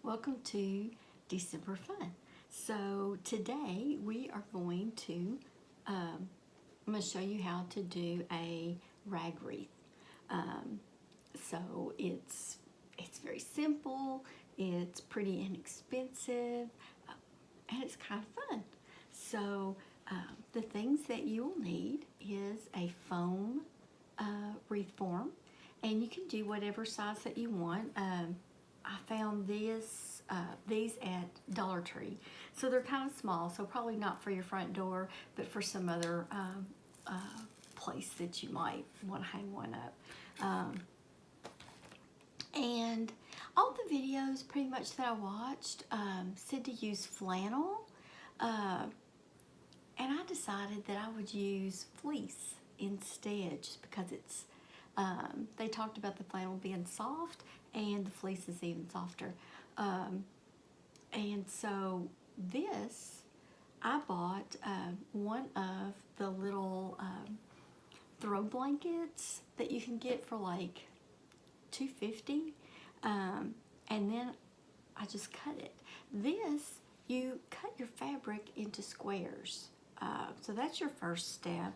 Welcome to December Fun. So today we are going to, I'm going to show you how to do a rag wreath. So it's very simple, it's pretty inexpensive, and it's kind of fun. So the things that you will need is a foam wreath form, and you can do whatever size that you want. I found these at Dollar Tree. So they're kind of small, so probably not for your front door, but for some other place that you might want to hang one up. And all the videos pretty much that I watched said to use flannel. And I decided that I would use fleece instead, just because it's, they talked about the flannel being soft and the fleece is even softer. And so this, I bought one of the little throw blankets that you can get for like $2.50, and then I just cut it. This, you cut your fabric into squares. So that's your first step.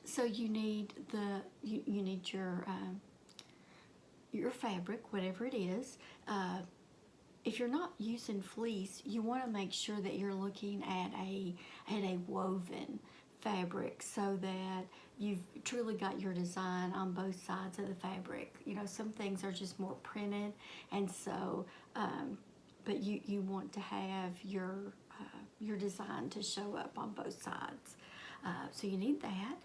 So you need you need your fabric, whatever it is. If you're not using fleece, you want to make sure that you're looking at a woven fabric, so that you've truly got your design on both sides of the fabric. You know, some things are just more printed, and so but you want to have your design to show up on both sides. So you need that.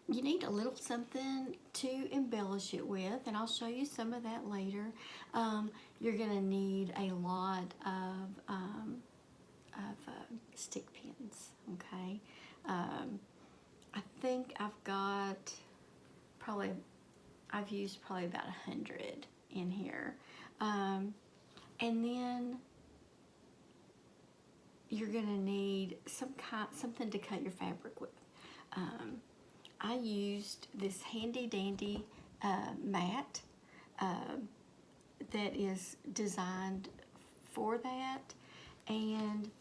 You need a little something to embellish it with, and I'll show you some of that later. You're gonna need a lot of stick pins, okay? I think I've used probably about 100 in here. And then you're gonna need something to cut your fabric with. I used this handy dandy mat that is designed for that, and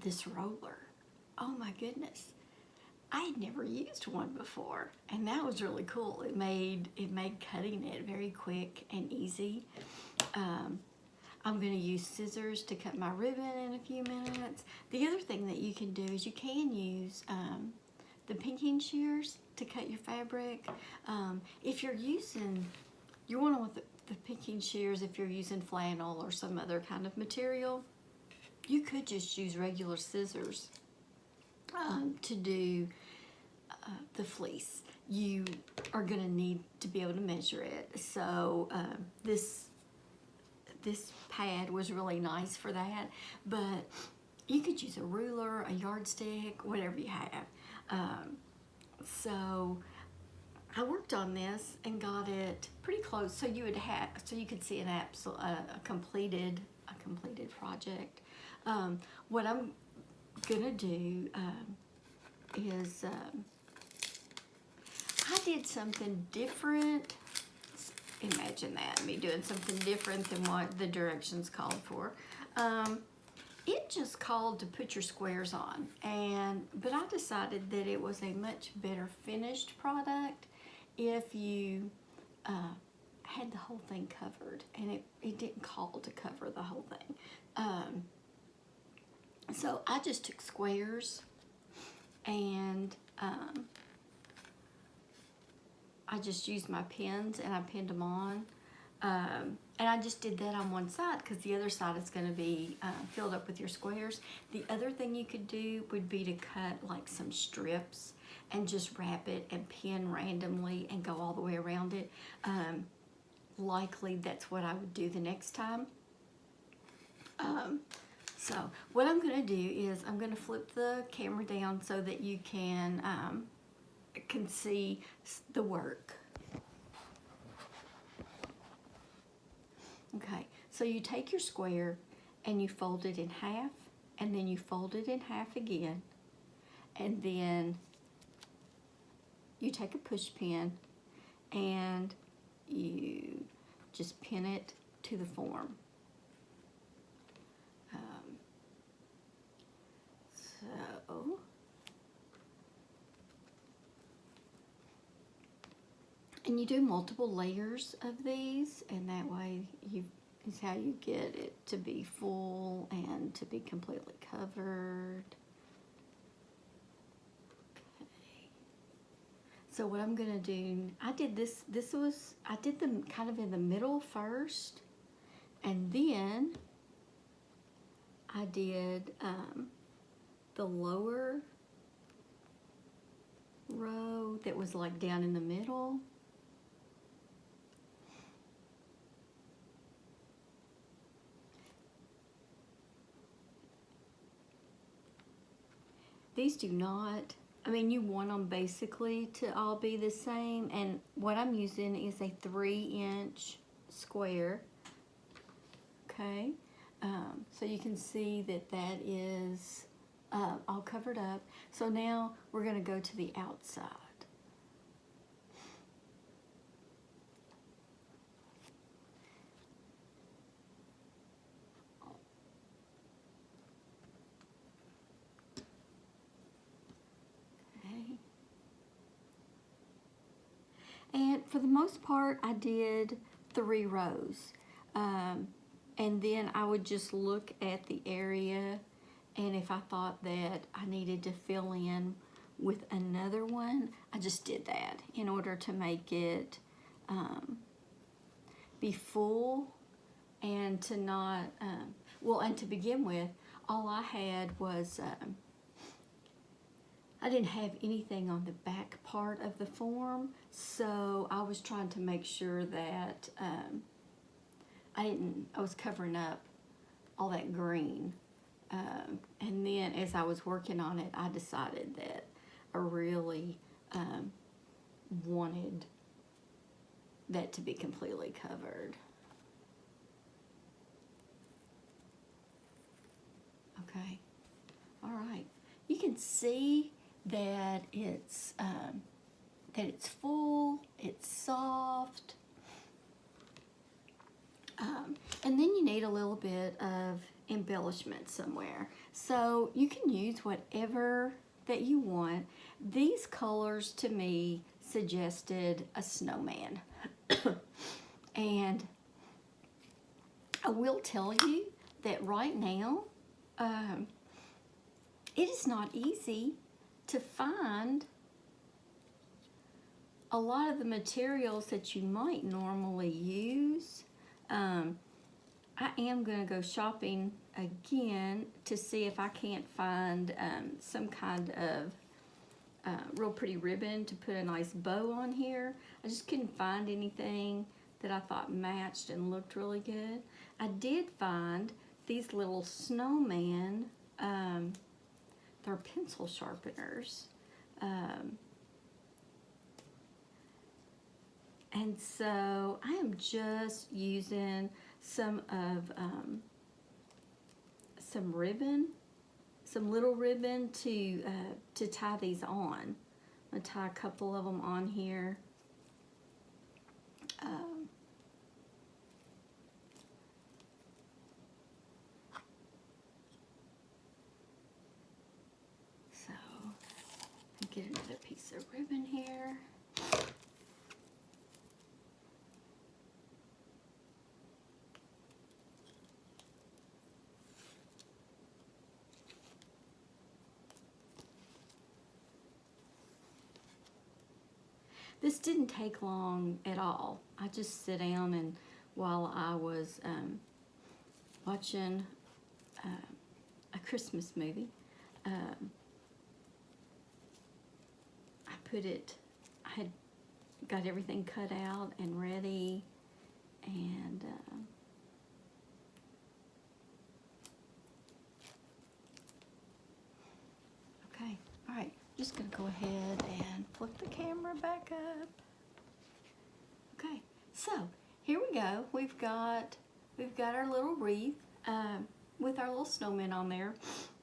this roller. Oh my goodness, I had never used one before, and that was really cool. It made cutting it very quick and easy. I'm going to use scissors to cut my ribbon in a few minutes. The other thing that you can do is you can use the pinking shears to cut your fabric. If you're using, you want to want the pinking shears if you're using flannel or some other kind of material. You could just use regular scissors to do the fleece. You are going to need to be able to measure it. So this pad was really nice for that, but you could use a ruler, a yardstick, whatever you have. So I worked on this and got it pretty close, so you could see a completed project. What I'm gonna do is I did something different. Imagine that, me doing something different than what the directions called for. It just called to put your squares on, but I decided that it was a much better finished product if you had the whole thing covered, and it didn't call to cover the whole thing. So I just took squares, and I just used my pins and I pinned them on. And I just did that on one side because the other side is going to be filled up with your squares. The other thing you could do would be to cut like some strips and just wrap it and pin randomly and go all the way around it. Likely that's what I would do the next time. So what I'm going to do is I'm going to flip the camera down so that you can see the work. Okay, so you take your square and you fold it in half, and then you fold it in half again, and then you take a push pin and you just pin it to the form. So and you do multiple layers of these, and that way is how you get it to be full and to be completely covered. Okay. So what I'm gonna do, I did I did them kind of in the middle first, and then I did the lower row that was like down in the middle. These do not, I mean, you want them basically to all be the same, and what I'm using is a 3-inch square, okay? So you can see that that is all covered up. So now we're gonna go to the outside. Okay. And for the most part, I did 3 rows. And then I would just look at the area, and if I thought that I needed to fill in with another one, I just did that in order to make it be full and to not, well, and to begin with, all I had was, I didn't have anything on the back part of the form, so I was trying to make sure that I was covering up all that green. And then as I was working on it, I decided that I really wanted that to be completely covered. Okay, all right. You can see that it's full, it's soft. And then you need a little bit of embellishment somewhere. So you can use whatever that you want. These colors to me suggested a snowman. And I will tell you that right now, it is not easy to find a lot of the materials that you might normally use. I am going to go shopping again to see if I can't find some kind of real pretty ribbon to put a nice bow on here. I just couldn't find anything that I thought matched and looked really good. I did find these little snowman, they're pencil sharpeners. And so I am just using some of some ribbon, some little ribbon to tie these on. I'm gonna tie a couple of them on here. So get another piece of ribbon here. This didn't take long at all. I just sit down and while I was watching a Christmas movie, I had got everything cut out and ready, and okay, all right. Just gonna go ahead and flip the camera back up. Okay, so here we go. We've got our little wreath with our little snowman on there,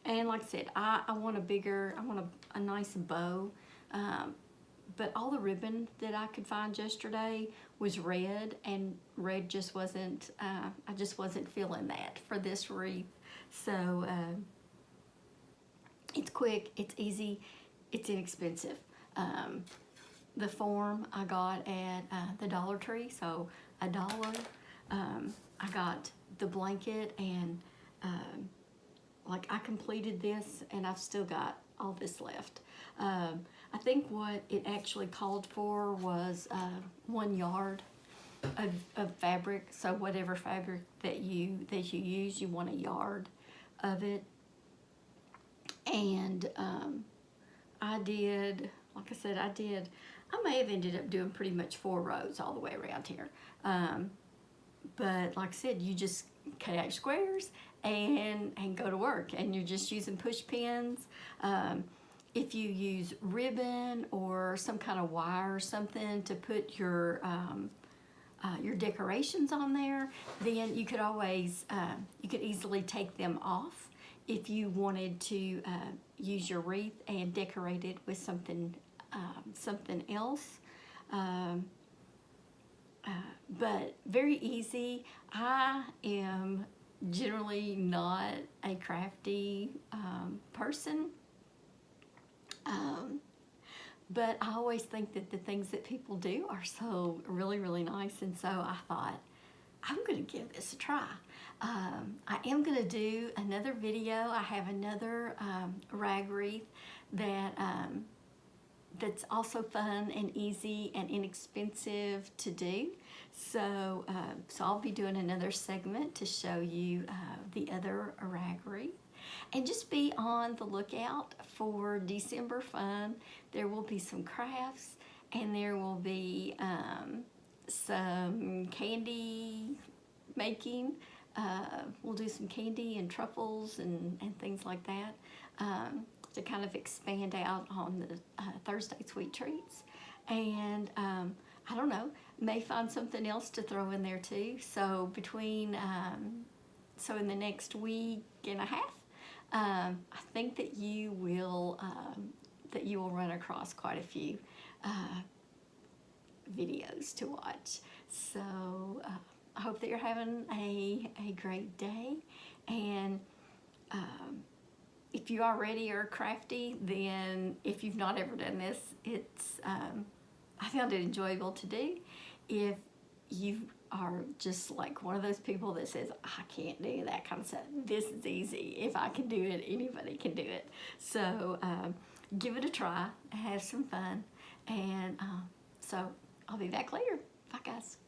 and like I said, I want a nice bow, but all the ribbon that I could find yesterday was red, and red just wasn't, I just wasn't feeling that for this wreath. So it's quick, it's easy, it's inexpensive. The form I got at the Dollar Tree, so $1. I got the blanket, and like I completed this, and I've still got all this left. I think what it actually called for was 1 yard of fabric. So whatever fabric that you use, you want a yard of it. And I did, like I said, I may have ended up doing pretty much 4 rows all the way around here. But like I said, you just cut out squares and go to work, and you're just using push pins. If you use ribbon or some kind of wire or something to put your decorations on there, then you could always, you could easily take them off if you wanted to use your wreath and decorate it with something, something else. But very easy. I am generally not a crafty person. But I always think that the things that people do are so really, really nice. And so I thought, I'm going to give this a try. I am going to do another video. I have another rag wreath that that's also fun and easy and inexpensive to do. So, so I'll be doing another segment to show you the other rag wreath. And just be on the lookout for December fun. There will be some crafts, and there will be some candy making. We'll do some candy and truffles and things like that to kind of expand out on the Thursday sweet treats. And I don't know, may find something else to throw in there too. So between, so in the next week and a half, I think that you will run across quite a few videos to watch. So I hope that you're having a great day. And if you already are crafty, then if you've not ever done this, it's I found it enjoyable to do. If you are just like one of those people that says, I can't do that kind of stuff, this is easy. If I can do it, anybody can do it. So give it a try, have some fun, and so I'll be back later. Bye, guys.